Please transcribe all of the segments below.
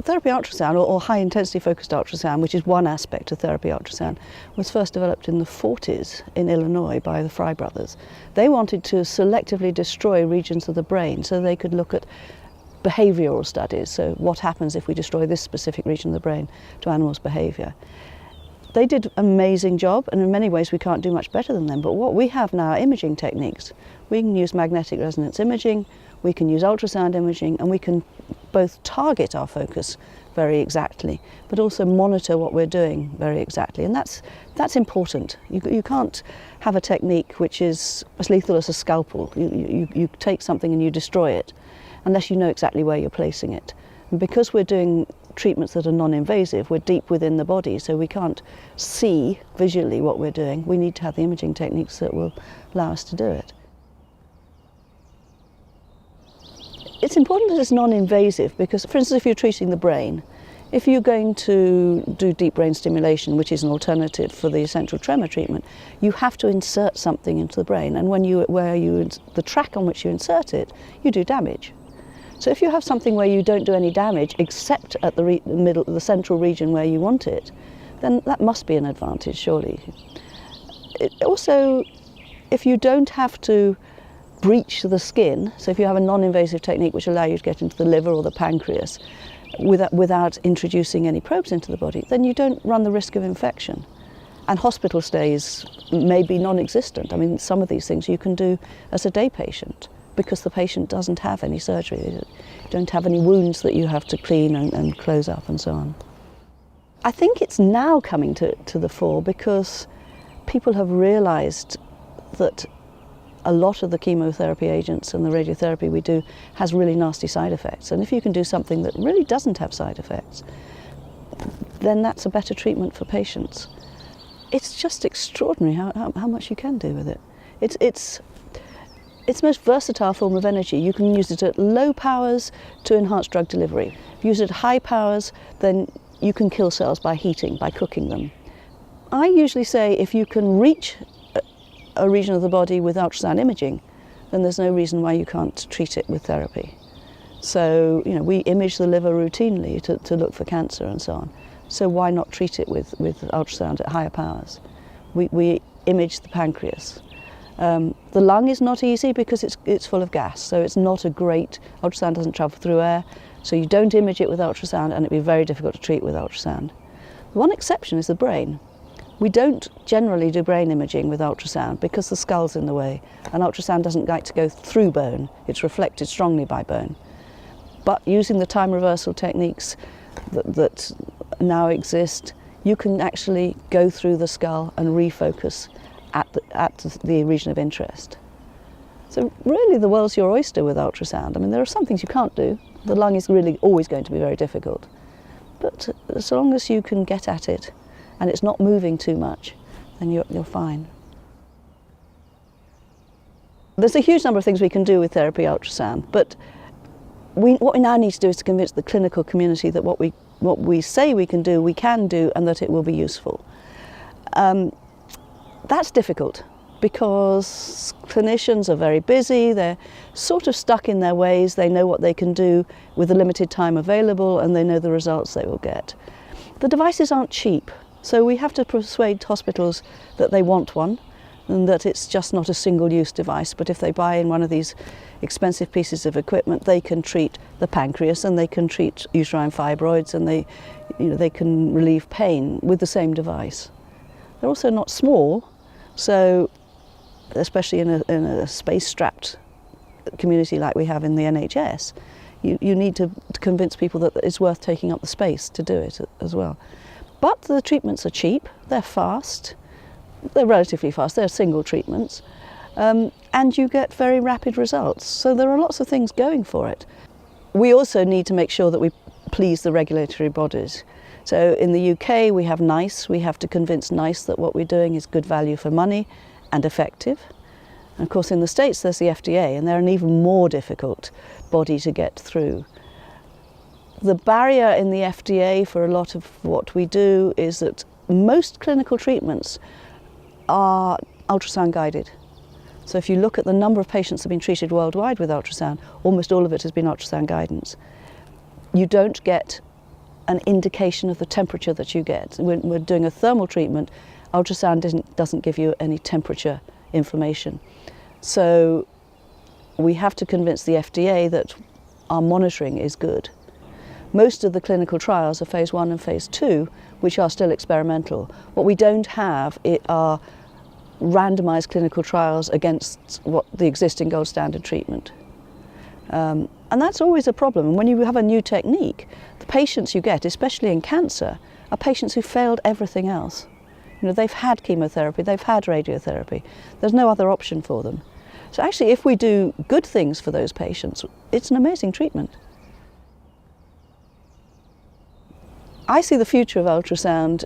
Therapy ultrasound, or high intensity focused ultrasound, which is one aspect of therapy ultrasound, was first developed in the 40s in Illinois by the Fry brothers. They wanted to selectively destroy regions of the brain so they could look at behavioural studies, so what happens if we destroy this specific region of the brain to animals' behaviour. They did an amazing job, and in many ways we can't do much better than them, but what we have now are imaging techniques. We can use magnetic resonance imaging, we can use ultrasound imaging, and we can both target our focus very exactly, but also monitor what we're doing very exactly, and that's important. You can't have a technique which is as lethal as a scalpel. You take something and you destroy it, unless you know exactly where you're placing it. And because we're doing treatments that are non-invasive, we're deep within the body, so we can't see visually what we're doing. We need to have the imaging techniques that will allow us to do it. It's important that it's non-invasive because, for instance, if you're treating the brain, if you're going to do deep brain stimulation, which is an alternative for the essential tremor treatment, you have to insert something into the brain, and the track on which you insert it, you do damage. So if you have something where you don't do any damage except at the central region where you want it, then that must be an advantage, surely. Also, if you don't have to breach the skin, so if you have a non-invasive technique which allows you to get into the liver or the pancreas without introducing any probes into the body, then you don't run the risk of infection. And hospital stays may be non-existent. I mean, some of these things you can do as a day patient, because the patient doesn't have any surgery. They don't have any wounds that you have to clean and close up and so on. I think it's now coming to the fore because people have realised that a lot of the chemotherapy agents and the radiotherapy we do has really nasty side effects. And if you can do something that really doesn't have side effects, then that's a better treatment for patients. It's just extraordinary how much you can do with it. It's the most versatile form of energy. You can use it at low powers to enhance drug delivery. If you use it at high powers, then you can kill cells by heating, by cooking them. I usually say if you can reach a region of the body with ultrasound imaging, then there's no reason why you can't treat it with therapy. So, we image the liver routinely to look for cancer and so on. So why not treat it with ultrasound at higher powers? We image the pancreas. The lung is not easy because it's full of gas, so it's not a great, ultrasound doesn't travel through air, so you don't image it with ultrasound, and it'd be very difficult to treat with ultrasound. The one exception is the brain. We don't generally do brain imaging with ultrasound because the skull's in the way, and ultrasound doesn't like to go through bone. It's reflected strongly by bone. But using the time reversal techniques that now exist, you can actually go through the skull and refocus at the region of interest. So really the world's your oyster with ultrasound. I mean, there are some things you can't do. The lung is really always going to be very difficult. But as long as you can get at it and it's not moving too much, then you're fine. There's a huge number of things we can do with therapy ultrasound, but what we now need to do is to convince the clinical community that what we say we can do, and that it will be useful. That's difficult because clinicians are very busy, they're sort of stuck in their ways, they know what they can do with the limited time available, and they know the results they will get. The devices aren't cheap, so we have to persuade hospitals that they want one, and that it's just not a single-use device, but if they buy in one of these expensive pieces of equipment, they can treat the pancreas and they can treat uterine fibroids, and they can relieve pain with the same device. They're also not small, so especially in a space-strapped community like we have in the NHS, you need to convince people that it's worth taking up the space to do it as well. But the treatments are cheap, they're fast, they're relatively fast, they're single treatments, and you get very rapid results. So there are lots of things going for it. We also need to make sure that we please the regulatory bodies. So in the UK we have NICE, we have to convince NICE that what we're doing is good value for money and effective. And of course in the States there's the FDA, and they're an even more difficult body to get through. The barrier in the FDA for a lot of what we do is that most clinical treatments are ultrasound guided. So if you look at the number of patients that have been treated worldwide with ultrasound, almost all of it has been ultrasound guidance. You don't get an indication of the temperature that you get. When we're doing a thermal treatment, ultrasound doesn't give you any temperature information. So we have to convince the FDA that our monitoring is good. Most of the clinical trials are phase 1 and phase 2, which are still experimental. What we don't have are randomized clinical trials against what the existing gold standard treatment. And that's always a problem. And when you have a new technique, the patients you get, especially in cancer, are patients who failed everything else. You know, they've had chemotherapy, they've had radiotherapy. There's no other option for them. So actually, if we do good things for those patients, it's an amazing treatment. I see the future of ultrasound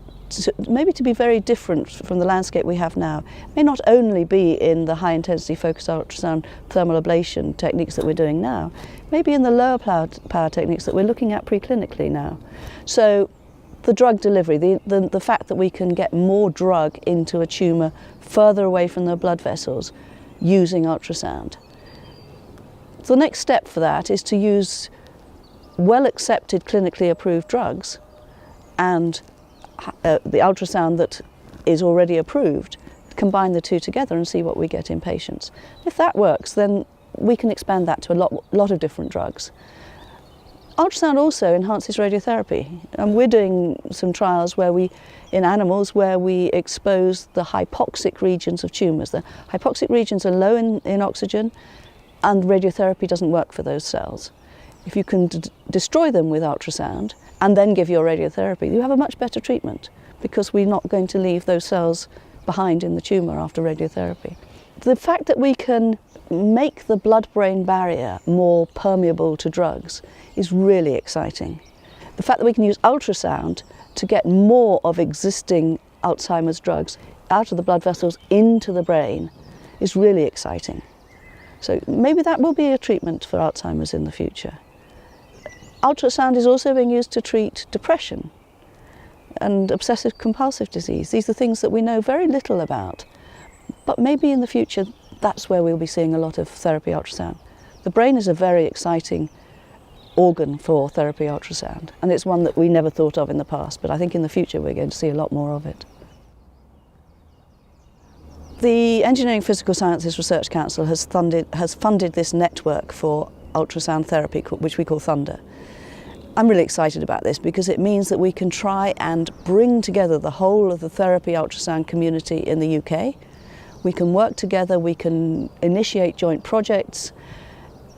maybe to be very different from the landscape we have now. It may not only be in the high-intensity focused ultrasound thermal ablation techniques that we're doing now, maybe in the lower power techniques that we're looking at preclinically now. So the drug delivery, the fact that we can get more drug into a tumour further away from the blood vessels using ultrasound. The next step for that is to use well-accepted clinically approved drugs and the ultrasound that is already approved, combine the two together and see what we get in patients. If that works, then we can expand that to a lot of different drugs. Ultrasound also enhances radiotherapy, and we're doing some trials in animals where we expose the hypoxic regions of tumours. The hypoxic regions are low in oxygen, and radiotherapy doesn't work for those cells. If you can destroy them with ultrasound and then give your radiotherapy, you have a much better treatment, because we're not going to leave those cells behind in the tumour after radiotherapy. The fact that we can make the blood-brain barrier more permeable to drugs is really exciting. The fact that we can use ultrasound to get more of existing Alzheimer's drugs out of the blood vessels into the brain is really exciting. So maybe that will be a treatment for Alzheimer's in the future. Ultrasound is also being used to treat depression and obsessive compulsive disease. These are things that we know very little about, but maybe in the future that's where we'll be seeing a lot of therapy ultrasound. The brain is a very exciting organ for therapy ultrasound, and it's one that we never thought of in the past, but I think in the future we're going to see a lot more of it. The Engineering Physical Sciences Research Council has funded this network for ultrasound therapy, which we call Thunder. I'm really excited about this because it means that we can try and bring together the whole of the therapy ultrasound community in the UK. We can work together, we can initiate joint projects,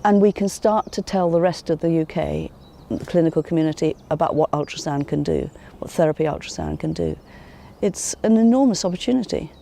and we can start to tell the rest of the UK, the clinical community, about what ultrasound can do, what therapy ultrasound can do. It's an enormous opportunity.